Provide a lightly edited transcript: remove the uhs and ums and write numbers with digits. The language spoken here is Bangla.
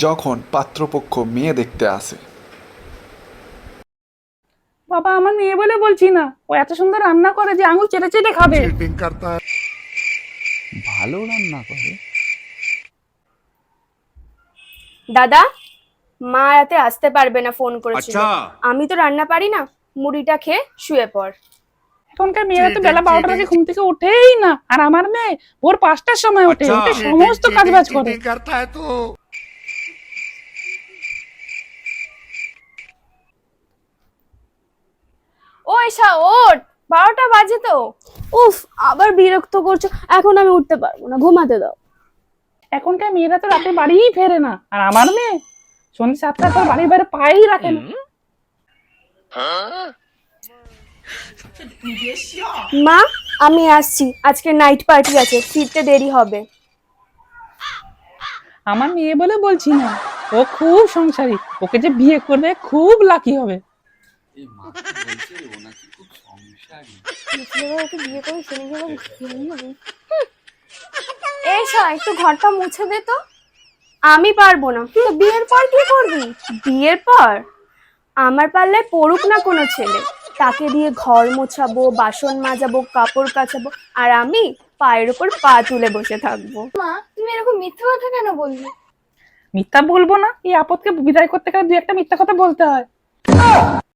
যখন পাত্রপক্ষ মেয়ে দেখতে আসে। বাবা আমার মেয়ে বলে বলছি না, ও এত সুন্দর রান্না করে যে আঙুল চেটে চেটে খাবে। ভালো রান্না করে। দাদা, মা রাতে আসতে পারবে না, ফোন করেছিল। আমি তো রান্না পারি না, মুড়িটা খেয়ে শুয়ে পড়। এখনকার মেয়েরা তো বেলা 12টার আগে ঘুম থেকে ওঠেই না, আর আমার মেয়ে ভোর 5টার সময় ওঠে, উঠে সমস্ত কাজবাজ করে। ও ঈশা ওঠ, 12টা বাজে তো। উফ, আবার বিরক্ত করছো। এখন আমি উঠতে পারবো না, ঘুমাতে দাও। এখনকার মেয়েরা তো রাতে বাড়িই ফেরে না, আর আমার মেয়ে সন্ধ্যে 7টার পর বাড়ির বাইরে পাই রাখে না। মা, আমি আসছি, আজকে নাইট পার্টি আছে, ফিরতে দেরি হবে। আমার মেয়ে বলে বলছি না, ও খুব সংসারী, ওকে যে বিয়ে করবে খুব লাকি হবে। এই মা কি বলছে ও নাকি খুব সংসারী। ওকে বিয়ে করে চলে যাবো। এইসা একটু ঘরটা মুছে দে তো। আমি পারবো না। তো বিয়ের পর কি করবি? বিয়ের পর আমার পাল্লায় পড়ুক না কোনো ছেলে, তাকে দিয়ে ঘর মোছাবো, বাসন মাজাবো, কাপড় কাচাবো, আর আমি পায়ের উপর পা তুলে বসে থাকবো। মা, তুমি এরকম মিথ্যা কথা কেন বললে? মিথ্যা বলবো না, এই আপদকে বিদায় করতে গেলে 2 একটা মিথ্যা কথা বলতে হয়।